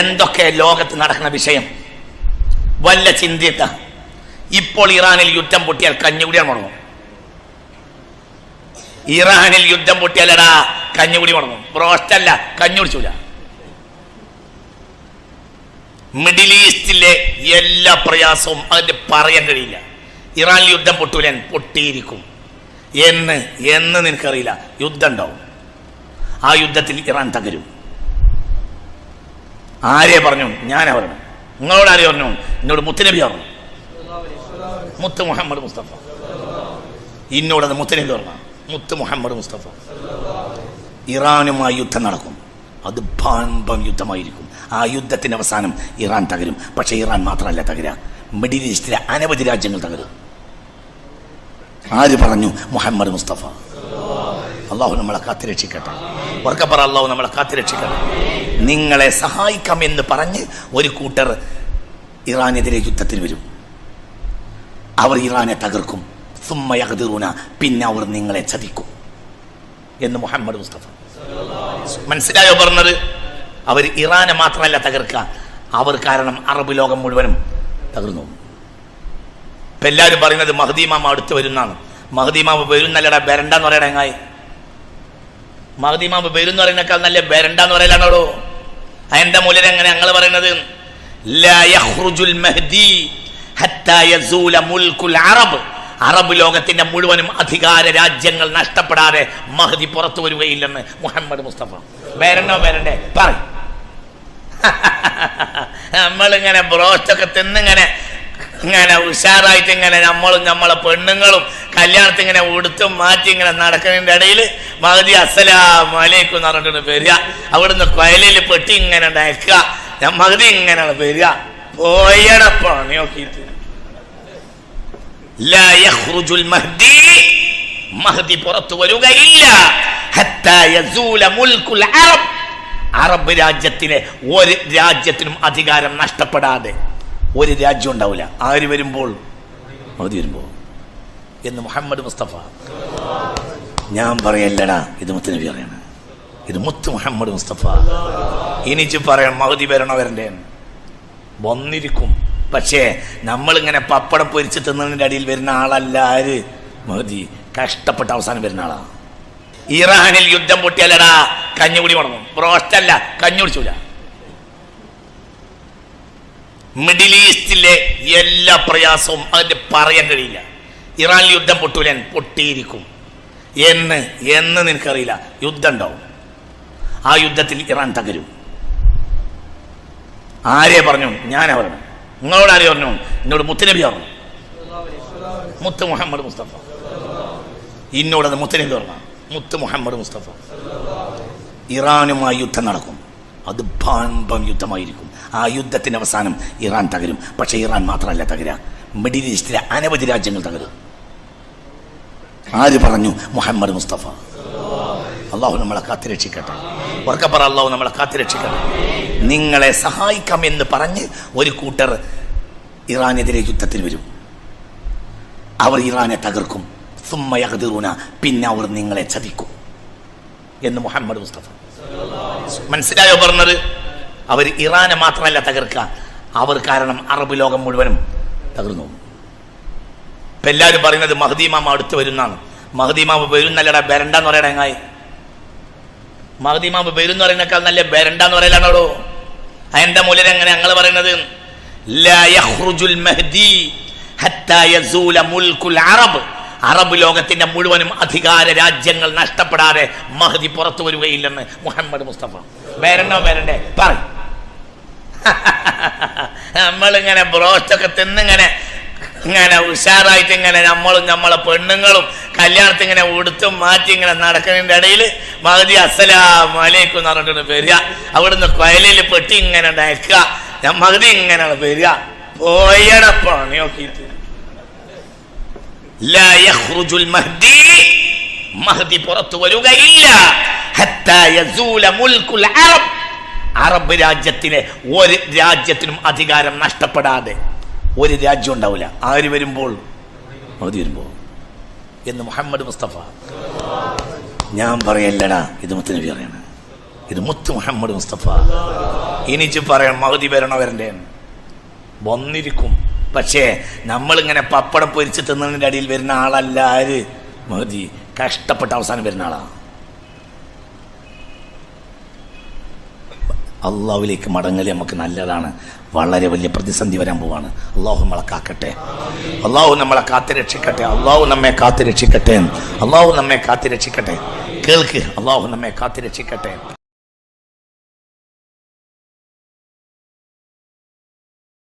എന്തൊക്കെ ലോകത്ത് നടക്കുന്ന വിഷയം വല്ല ചിന്തിട്ട. ഇപ്പോൾ ഇറാനിൽ യുദ്ധം പൊട്ടിയാൽ കഞ്ഞുകുടിയാണ് മുടങ്ങും. ഇറാനിൽ യുദ്ധം പൊട്ടിയാലടാ കഞ്ഞുകുടി മുടങ്ങും. ബ്രോസ്റ്റല്ല, കഞ്ഞുടിച്ചൂല. മിഡിൽ ഈസ്റ്റിലെ എല്ലാ പ്രയാസവും അതിന്റെ പറയാൻ കഴിയില്ല. ഇറാനിൽ യുദ്ധം പൊട്ടൂലൻ, പൊട്ടിയിരിക്കും. എന്ന് നിനക്കറിയില്ല. യുദ്ധം ഉണ്ടാവും. ആ യുദ്ധത്തിൽ ഇറാൻ തകരും. ആരെ പറഞ്ഞു? ഞാനാ പറഞ്ഞു. നിങ്ങളോട് ആരെ പറഞ്ഞു? എന്നോട് മുത്തുനബി പറഞ്ഞു. മുത്ത് മുഹമ്മദ് മുസ്തഫ. എന്നോടത് മുത്തുനബി പറഞ്ഞു. മുത്ത് മുഹമ്മദ് മുസ്തഫ. ഇറാനുമായി യുദ്ധം നടക്കും. അത് ഭയങ്കര യുദ്ധമായിരിക്കും. ആ യുദ്ധത്തിന്റെ അവസാനം ഇറാൻ തകരും. പക്ഷെ ഇറാൻ മാത്രമല്ല തകരുക, മിഡിൽ ഈസ്റ്റിലെ അനവധി രാജ്യങ്ങൾ തകരും. ആര് പറഞ്ഞു? മുഹമ്മദ് മുസ്തഫ. അള്ളാഹു നമ്മളെ കാത്തുരക്ഷിക്കട്ടെ. ഉറക്കപ്പറ, അള്ളാഹു നമ്മളെ കാത്തുരക്ഷിക്കട്ടെ. നിങ്ങളെ സഹായിക്കാമെന്ന് പറഞ്ഞ് ഒരു കൂട്ടർ ഇറാനെതിരെ യുദ്ധത്തിന് വരും. അവർ ഇറാനെ തകർക്കും. സുമ്മ യഖ്ദിറൂന, പിന്നെ അവർ നിങ്ങളെ ചതിക്കും എന്ന് മുഹമ്മദ് മുസ്തഫ. മനസ്സിലായോ പറഞ്ഞത്? അവർ ഇറാനെ മാത്രമല്ല തകർക്കുക, അവർ കാരണം അറബ് ലോകം മുഴുവനും തകർന്നു. ഇപ്പൊ എല്ലാവരും പറയുന്നത് മഹ്ദി ഇമാം അടുത്ത് വരുന്നാണ്. മഹ്ദി ഇമാം വരുന്നല്ലടാ, ബെരണ്ടെന്ന് പറയണ എങ്ങായി. മഹ്ദി ഇമാം വരും എന്ന് പറയുന്നേക്കാൾ നല്ല ബെരണ്ടെന്ന് പറയലാണോടോ. അതിന്റെ മൂലം എങ്ങനെ ഞങ്ങൾ പറയുന്നത്? ലാ യഖ്റുജുൽ മഹ്ദി ഹത്താ യസൂല മുൽകുൽ അറബ്. അറബ് ലോകത്തിന്റെ മുഴുവനും അധികാര രാജ്യങ്ങൾ നഷ്ടപ്പെടാതെ മഹ്ദി പുറത്തു വരികയില്ലെന്ന് മുഹമ്മദ് മുസ്തഫ. ബേരണ്ടോ ബേരണ്ടേ പറ. നമ്മളിങ്ങനെ ബ്രോസ്റ്റൊക്കെ തിന്നിങ്ങനെ ഉഷാറായിട്ട് ഇങ്ങനെ നമ്മളും നമ്മളെ പെണ്ണുങ്ങളും കല്യാണത്തിൽ ഇങ്ങനെ ഉടുത്തും മാറ്റി ഇങ്ങനെ നടക്കുന്നതിന്റെ ഇടയിൽ മഹ്ദി അസ്സലാമു അലൈക്കും എന്ന് പറഞ്ഞിട്ട് വരിക. അവിടുന്ന് കൊയലിൽ പെട്ടി ഇങ്ങനെ ഉണ്ടാക്കുക. മഹ്ദി ഇങ്ങനെ വരിക. പോയടപ്പാണ് നോക്കിയിട്ട് ലാ യഖ്റുജുൽ മഹ്ദി, മഹ്ദി പുറത്തു വരികയില്ല. ഹത്താ യസൂല മുൽകുൽ അറബ്, അറബ് രാജ്യത്തിലെ ഒരു രാജ്യത്തിനും അധികാരം നഷ്ടപ്പെടാതെ ഒരു രാജ്യം ഉണ്ടാവില്ല. ആര് വരുമ്പോൾ? മഹ്ദി വരുമ്പോൾ എന്ന് മുഹമ്മദ് മുസ്തഫ. ഞാൻ പറയല്ലടാ, ഇത് മുത്തുനബി പറയണം. ഇത് മുത്ത് മുഹമ്മദ് മുസ്തഫ. ഇനിച്ച് പറയാം മഹ്ദി വരണോ വരണ്ടേ? വന്നിരിക്കും. പക്ഷേ നമ്മളിങ്ങനെ പപ്പടം പൊരിച്ച് തിന്നതിൻ്റെ അടിയിൽ വരുന്ന ആളല്ല ആര്? മഹ്ദി. കഷ്ടപ്പെട്ട അവസാനം വരുന്ന ആളാ. ഇറാനിൽ യുദ്ധം പൊട്ടിയാലടാ കഞ്ഞുകുടി മുടങ്ങും. ബ്രോസ്റ്റല്ല, കഞ്ഞുടിച്ചൂല. മിഡിൽ ഈസ്റ്റിലെ എല്ലാ പ്രയാസവും അതിന്റെ പറയാൻ കഴിയില്ല. ഇറാനിൽ യുദ്ധം പൊട്ടൂലൻ, പൊട്ടിയിരിക്കും. എന്ന് നിനക്കറിയില്ല. യുദ്ധം ഉണ്ടാവും. ആ യുദ്ധത്തിൽ ഇറാൻ തകരും. ആരെ പറഞ്ഞു? ഞാനാ പറഞ്ഞു. നിങ്ങളോട് ആരെ പറഞ്ഞു? എന്നോട് മുത്തുനബി പറഞ്ഞു. മുത്ത് മുഹമ്മദ് മുസ്തഫ. എന്നോടത് മുത്തുനബി പറഞ്ഞു. മുത്ത് മുഹമ്മദ് മുസ്തഫ. ഇറാനുമായി യുദ്ധം നടക്കും. അത് ഭയങ്കര യുദ്ധമായിരിക്കും. ആ യുദ്ധത്തിന്റെ അവസാനം ഇറാൻ തകരും. പക്ഷെ ഇറാൻ മാത്രമല്ല തകരുക, മിഡിൽ ഈസ്റ്റിലെ അനവധി രാജ്യങ്ങൾ തകരും. ആര് പറഞ്ഞു? മുഹമ്മദ് മുസ്തഫ. അള്ളാഹു നമ്മളെ കാത്തുരക്ഷിക്കട്ടെ. ഉറക്കപ്പറ, അള്ളാഹു നമ്മളെ കാത്തുരക്ഷിക്കട്ടെ. നിങ്ങളെ സഹായിക്കാമെന്ന് പറഞ്ഞ് ഒരു കൂട്ടർ ഇറാനെതിരെ യുദ്ധത്തിന് വരും. അവർ ഇറാനെ തകർക്കും. സുമ്മ യഖ്ദിറൂന, പിന്നെ അവർ നിങ്ങളെ ചതിക്കും എന്ന് മുഹമ്മദ് മുസ്തഫ. മനസ്സിലായോ പറഞ്ഞത്? അവർ ഇറാനെ മാത്രമല്ല തകർക്കുക, അവർ കാരണം അറബ് ലോകം മുഴുവനും തകർന്നു. ഇപ്പൊ എല്ലാവരും പറയുന്നത് മഹ്ദി ഇമാം അടുത്ത് വരുന്നാണ്. മഹ്ദി ഇമാം വരുന്നല്ലടാ, ബെരണ്ടെന്ന് പറയണ എങ്ങായി. മഹ്ദി ഇമാം വരും എന്ന് പറയുന്നേക്കാൾ നല്ല ബെരണ്ടെന്ന് പറയലാണോടോ. അതിന്റെ മൂലം എങ്ങനെ ഞങ്ങൾ പറയുന്നത്? ലാ യഖ്റുജുൽ മഹ്ദി ഹത്താ യസൂല മുൽകുൽ അറബ്. അറബ് ലോകത്തിന്റെ മുഴുവനും അധികാര രാജ്യങ്ങൾ നഷ്ടപ്പെടാതെ മഹ്ദി പുറത്തു വരികയില്ലെന്ന് മുഹമ്മദ് മുസ്തഫ. ബേരണ്ടോ ബേരണ്ടേ പറ. നമ്മളിങ്ങനെ ബ്രോസ്റ്റൊക്കെ തിന്നിങ്ങനെ ഉഷാറായിട്ട് ഇങ്ങനെ നമ്മളും നമ്മളെ പെണ്ണുങ്ങളും കല്യാണത്തിൽ ഇങ്ങനെ ഉടുത്തും മാറ്റി ഇങ്ങനെ നടക്കുന്നതിന്റെ ഇടയിൽ മഹ്ദി അസ്സലാമു അലൈക്കും എന്ന് പറഞ്ഞിട്ട് വരിക. അവിടുന്ന് കൊയലിൽ പെട്ടി ഇങ്ങനെ ഉണ്ടാക്കുക. മഹ്ദി ഇങ്ങനെ വരിക. പോയടപ്പാണ് നോക്കിയിട്ട് ലാ യഖ്റുജുൽ മഹ്ദി, മഹ്ദി പുറത്തു വരികയില്ല. ഹത്താ യസൂല മുൽകുൽ അറബ്, അറബ് രാജ്യത്തിലെ ഒരു രാജ്യത്തിനും അധികാരം നഷ്ടപ്പെടാതെ ഒരു രാജ്യം ഉണ്ടാവില്ല. ആര് വരുമ്പോൾ? മഹ്ദി വരുമ്പോൾ എന്ന് മുഹമ്മദ് മുസ്തഫ. ഞാൻ പറയല്ലടാ, ഇത് മുത്തുനബി പറയണം. ഇത് മുത്ത് മുഹമ്മദ് മുസ്തഫ. ഇനിച്ച് പറയാൻ മഹദി വരണവരൻ്റെ വന്നിരിക്കും. പക്ഷേ നമ്മളിങ്ങനെ പപ്പടം പൊരിച്ച് തിന്നതിൻ്റെ അടിയിൽ വരുന്ന ആളല്ല ആര്? മഹദി. കഷ്ടപ്പെട്ട അവസാനം വരുന്ന ആളാ. അള്ളാഹുവിലേക്ക് മടങ്ങൽ നമുക്ക് നല്ലതാണ്. വളരെ വലിയ പ്രതിസന്ധി വരാൻ പോവാണ്. അള്ളാഹു നമ്മളെ കാക്കട്ടെ, അള്ളാഹു നമ്മളെ കാത്തു രക്ഷിക്കട്ടെ, അള്ളാഹു നമ്മെ കാത്തു രക്ഷിക്കട്ടെ, അള്ളാഹു നമ്മെ കാത്തു രക്ഷിക്കട്ടെ. കേൾക്ക്, അള്ളാഹു നമ്മെ കാത്തു രക്ഷിക്കട്ടെ.